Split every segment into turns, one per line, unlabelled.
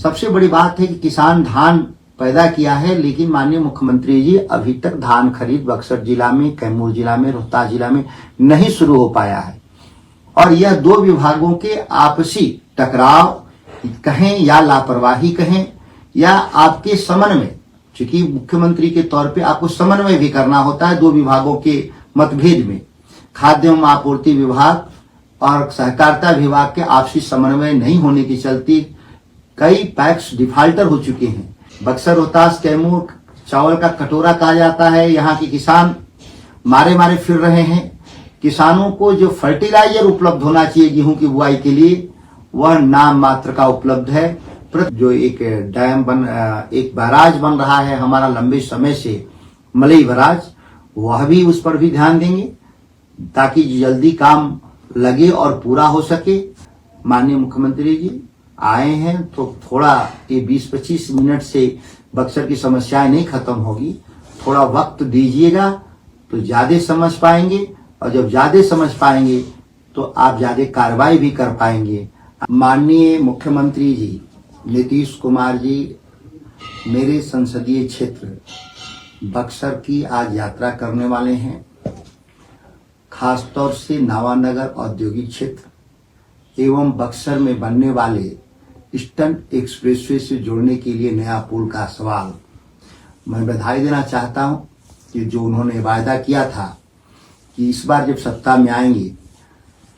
सबसे बड़ी बात है कि किसान धान पैदा किया है, लेकिन माननीय मुख्यमंत्री जी अभी तक धान खरीद बक्सर जिला में, कैमूर जिला में, रोहतास जिला में नहीं शुरू हो पाया है। और यह दो विभागों के आपसी टकराव कहें या लापरवाही कहें या आपके समन्वय, चूंकि मुख्यमंत्री के तौर पे आपको समन्वय भी करना होता है दो विभागों के मतभेद में। खाद्य एवं आपूर्ति विभाग और सहकारिता विभाग के आपसी समन्वय नहीं होने के चलते कई पैक्स डिफाल्टर हो चुके हैं। बक्सर, रोहतास, कैमूर चावल का कटोरा कहा जाता है। यहाँ के किसान मारे मारे फिर रहे हैं। किसानों को जो फर्टिलाइजर उपलब्ध होना चाहिए गेहूं की बुआई के लिए, वह नाम मात्र का उपलब्ध है। जो एक बैराज बन रहा है हमारा लंबे समय से, मलई बैराज, वह भी उस पर भी ध्यान देंगे ताकि जल्दी काम लगे और पूरा हो सके। माननीय मुख्यमंत्री जी आए हैं तो थोड़ा ये 20-25 मिनट से बक्सर की समस्याएं नहीं खत्म होगी, थोड़ा वक्त दीजिएगा तो ज्यादा समझ पाएंगे, और जब ज्यादा समझ पाएंगे तो आप ज्यादा कार्रवाई भी कर पाएंगे। माननीय मुख्यमंत्री जी नीतीश कुमार जी मेरे संसदीय क्षेत्र बक्सर की आज यात्रा करने वाले हैं। खासतौर से नावानगर औद्योगिक क्षेत्र एवं बक्सर में बनने वाले ईस्टर्न एक्सप्रेसवे से जोड़ने के लिए नया पुल का सवाल मैं बधाई देना चाहता हूं कि जो उन्होंने वायदा किया था कि इस बार जब सत्ता में आएंगे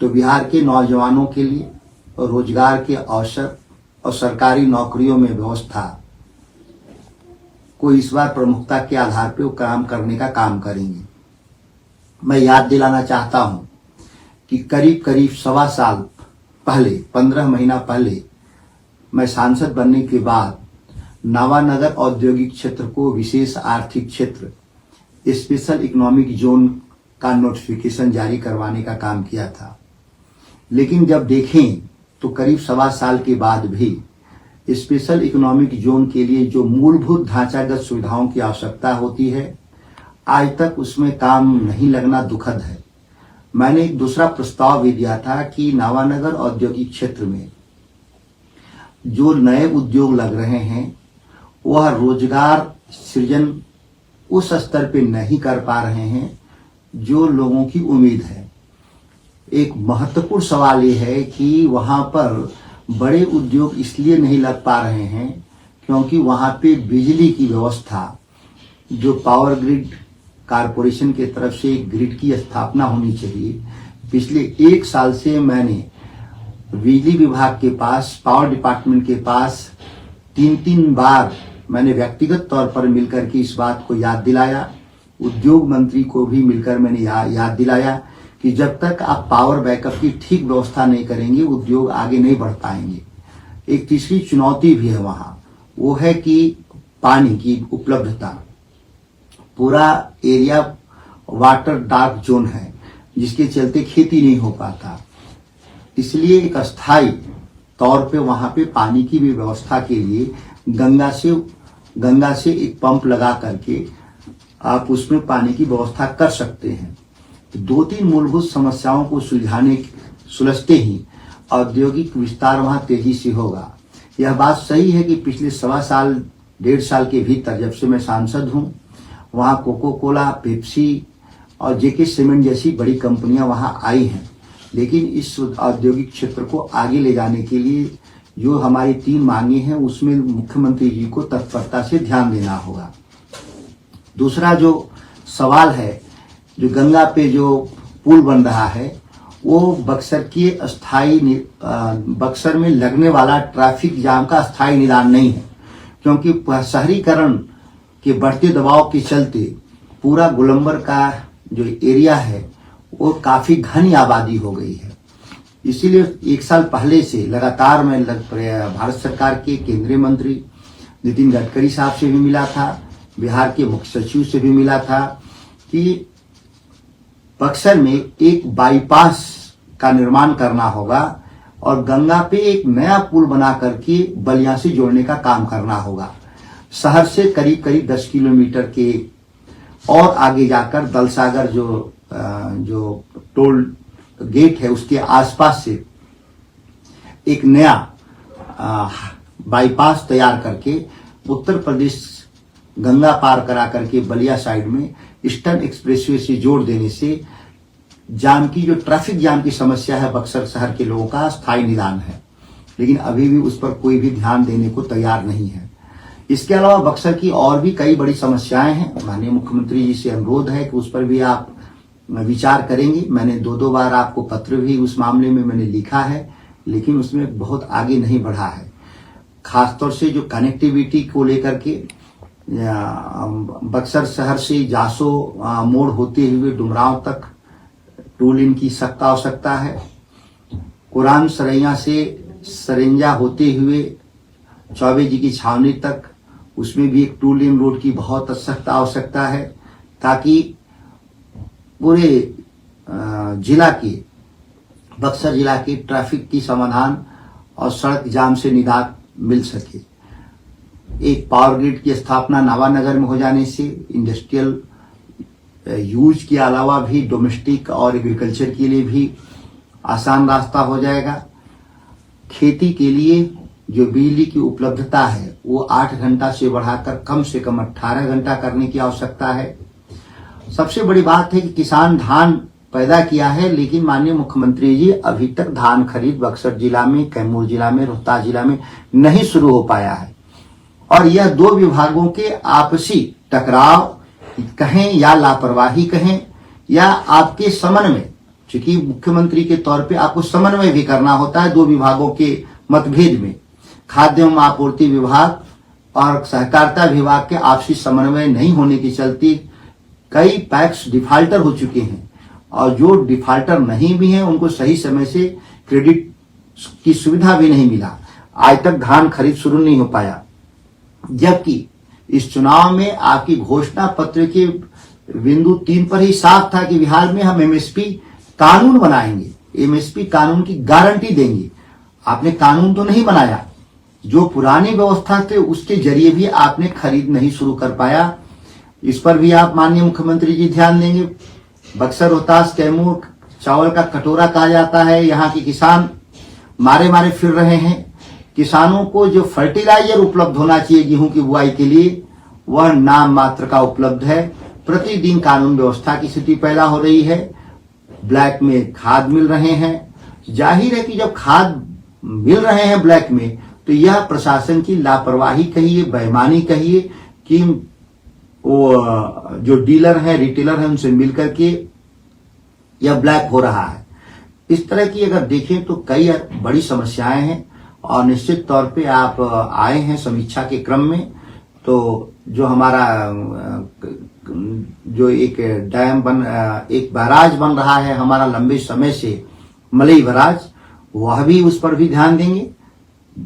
तो बिहार के नौजवानों के लिए रोजगार के अवसर और सरकारी नौकरियों में व्यवस्था को इस बार प्रमुखता के आधार पर काम करने का काम करेंगे। मैं याद दिलाना चाहता हूं कि करीब 1.25 साल पहले, 15 महीना पहले मैं सांसद बनने के बाद नावानगर औद्योगिक क्षेत्र को विशेष आर्थिक क्षेत्र, स्पेशल इकोनॉमिक जोन का नोटिफिकेशन जारी करवाने का काम किया था। लेकिन जब देखें तो करीब 1.25 साल के बाद भी स्पेशल इकोनॉमिक जोन के लिए जो मूलभूत ढांचागत सुविधाओं की आवश्यकता होती है, आज तक उसमें काम नहीं लगना दुखद है। मैंने एक दूसरा प्रस्ताव भी दिया था कि नावानगर औद्योगिक क्षेत्र में जो नए उद्योग लग रहे हैं वह रोजगार सृजन उस स्तर पे नहीं कर पा रहे हैं जो लोगों की उम्मीद है। एक महत्वपूर्ण सवाल ये है कि वहां पर बड़े उद्योग इसलिए नहीं लग पा रहे हैं क्योंकि वहां पे बिजली की व्यवस्था, जो पावर ग्रिड कारपोरेशन की तरफ से एक ग्रिड की स्थापना होनी चाहिए। पिछले 1 साल से मैंने बिजली विभाग के पास, पावर डिपार्टमेंट के पास 3 बार मैंने व्यक्तिगत तौर पर मिलकर के इस बात को याद दिलाया। उद्योग मंत्री को भी मिलकर मैंने याद दिलाया कि जब तक आप पावर बैकअप की ठीक व्यवस्था नहीं करेंगे उद्योग आगे नहीं बढ़ पाएंगे। एक तीसरी चुनौती भी है वहां, वो है कि पानी की उपलब्धता। पूरा एरिया वाटर डार्क जोन है जिसके चलते खेती नहीं हो पाता, इसलिए एक अस्थायी तौर पे वहां पे पानी की भी व्यवस्था के लिए गंगा से एक पंप लगा करके आप उसमें पानी की व्यवस्था कर सकते हैं। 2-3 मूलभूत समस्याओं को सुलझते ही औद्योगिक विस्तार वहां तेजी से होगा। यह बात सही है कि पिछले 1.25 साल के भीतर जब से मैं सांसद हूं, वहां कोको कोला, पेप्सी और जेके सीमेंट जैसी बड़ी कंपनियां वहां आई हैं। लेकिन इस औद्योगिक क्षेत्र को आगे ले जाने के लिए जो हमारी 3 मांगे हैं उसमें मुख्यमंत्री जी को तत्परता से ध्यान देना होगा। दूसरा जो सवाल है, जो गंगा पे जो पुल बन रहा है वो बक्सर में लगने वाला ट्रैफिक जाम का स्थायी निदान नहीं है, क्योंकि शहरीकरण के बढ़ते दबाव के चलते पूरा गोलंबर का जो एरिया है वो काफी घनी आबादी हो गई है। इसीलिए 1 साल पहले से लगातार मैं भारत सरकार के केंद्रीय मंत्री नितिन गडकरी साहब से भी मिला था, बिहार के मुख्य सचिव से भी मिला था कि बक्सर में एक बाईपास का निर्माण करना होगा और गंगा पे एक नया पुल बना करके बलिया से जोड़ने का काम करना होगा। शहर से करीब 10 किलोमीटर के और आगे जाकर दलसागर जो टोल गेट है उसके आसपास से एक नया बाईपास तैयार करके उत्तर प्रदेश गंगा पार करा करके बलिया साइड में ईस्टर्न एक्सप्रेसवे से जोड़ देने से जाम की जो ट्रैफिक जाम की समस्या है बक्सर शहर के लोगों का स्थायी निदान है, लेकिन अभी भी उस पर कोई भी ध्यान देने को तैयार नहीं है। इसके अलावा बक्सर की और भी कई बड़ी समस्याएं हैं। माननीय मुख्यमंत्री जी से अनुरोध है कि उस पर भी आप विचार करेंगे। मैंने दो बार आपको पत्र भी उस मामले में मैंने लिखा है, लेकिन उसमें बहुत आगे नहीं बढ़ा है। खासतौर से जो कनेक्टिविटी को लेकर के बक्सर शहर से जासो मोड़ होते हुए डुमरांव तक टू लेन की सख्त आवश्यकता है। कुरान सरैया से सरेंजा होते हुए चौबे जी की छावनी तक उसमें भी एक टू लेन रोड की बहुत सख्त आवश्यकता है, ताकि पूरे जिला के बक्सर जिला के ट्रैफिक की समाधान और सड़क जाम से निजात मिल सके। एक पावर ग्रिड की स्थापना नवानगर में हो जाने से इंडस्ट्रियल यूज के अलावा भी डोमेस्टिक और एग्रीकल्चर के लिए भी आसान रास्ता हो जाएगा। खेती के लिए जो बिजली की उपलब्धता है वो 8 घंटा से बढ़ाकर कम से कम 18 घंटा करने की आवश्यकता है। सबसे बड़ी बात है कि किसान धान पैदा किया है, लेकिन माननीय मुख्यमंत्री जी अभी तक धान खरीद बक्सर जिला में, कैमूर जिला में, रोहतास जिला में नहीं शुरू हो पाया है। और यह दो विभागों के आपसी टकराव कहें या लापरवाही कहें या आपके समन्वय, चूंकि मुख्यमंत्री के तौर पे आपको समन्वय भी करना होता है दो विभागों के मतभेद में। खाद्य एवं आपूर्ति विभाग और सहकारिता विभाग के आपसी समन्वय नहीं होने के चलते कई पैक्स डिफाल्टर हो चुके हैं, और जो डिफाल्टर नहीं भी हैं उनको सही समय से क्रेडिट की सुविधा भी नहीं मिला। आज तक धान खरीद शुरू नहीं हो पाया, जबकि इस चुनाव में आपकी घोषणा पत्र के बिंदु 3 पर ही साफ था कि बिहार में हम एमएसपी कानून बनाएंगे, एमएसपी कानून की गारंटी देंगे। आपने कानून तो नहीं बनाया, जो पुरानी व्यवस्था थे उसके जरिए भी आपने खरीद नहीं शुरू कर पाया। इस पर भी आप माननीय मुख्यमंत्री जी ध्यान देंगे। बक्सर, रोहतास, कैमूर चावल का कटोरा कहा जाता है। यहाँ के किसान मारे मारे फिर रहे हैं। किसानों को जो फर्टिलाइजर उपलब्ध होना चाहिए गेहूं की बुआई के लिए, वह नाम मात्र का उपलब्ध है। प्रतिदिन कानून व्यवस्था की स्थिति पैदा हो रही है। ब्लैक में खाद मिल रहे हैं। जाहिर है कि जब खाद मिल रहे हैं ब्लैक में, तो यह प्रशासन की लापरवाही कहिए, बेईमानी कहिए कि वो जो डीलर हैं, रिटेलर हैं, उनसे मिलकर के यह ब्लैक हो रहा है। इस तरह की अगर देखें तो कई बड़ी समस्याएं हैं, और निश्चित तौर पे आप आए हैं समीक्षा के क्रम में। तो जो हमारा जो एक एक बैराज बन रहा है हमारा लंबे समय से, मलई बैराज, वह भी उस पर भी ध्यान देंगे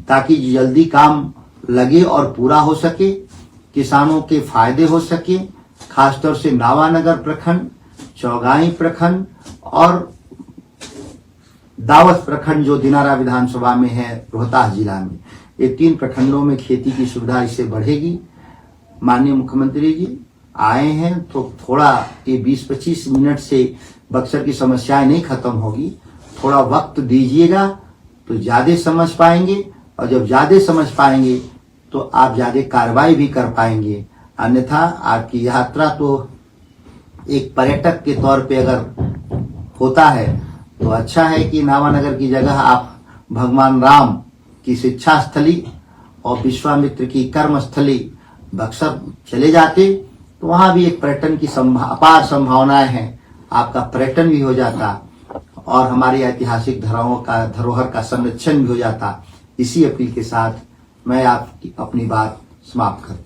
ताकि जल्दी काम लगे और पूरा हो सके, किसानों के फायदे हो सके। खासतौर से नावानगर प्रखंड, चौगाई प्रखंड और दावत प्रखंड जो दिनारा विधानसभा में है रोहतास जिला में, ये 3 प्रखंडों में खेती की सुविधा इससे बढ़ेगी। माननीय मुख्यमंत्री जी आए हैं तो थोड़ा ये 20-25 मिनट से बक्सर की समस्याएं नहीं खत्म होगी, थोड़ा वक्त दीजिएगा तो ज्यादा समझ पाएंगे, और जब ज्यादा समझ पाएंगे तो आप ज्यादा कार्रवाई भी कर पाएंगे। अन्यथा आपकी यात्रा तो एक पर्यटक के तौर पे अगर होता है तो अच्छा है कि नावानगर की जगह आप भगवान राम की शिक्षा स्थली और विश्वामित्र की कर्म स्थली बक्सर चले जाते, तो वहां भी एक पर्यटन की अपार संभावनाएं हैं। आपका पर्यटन भी हो जाता और हमारी ऐतिहासिक धरोहर का संरक्षण भी हो जाता। इसी अपील के साथ मैं आपकी अपनी बात समाप्त करता हूं।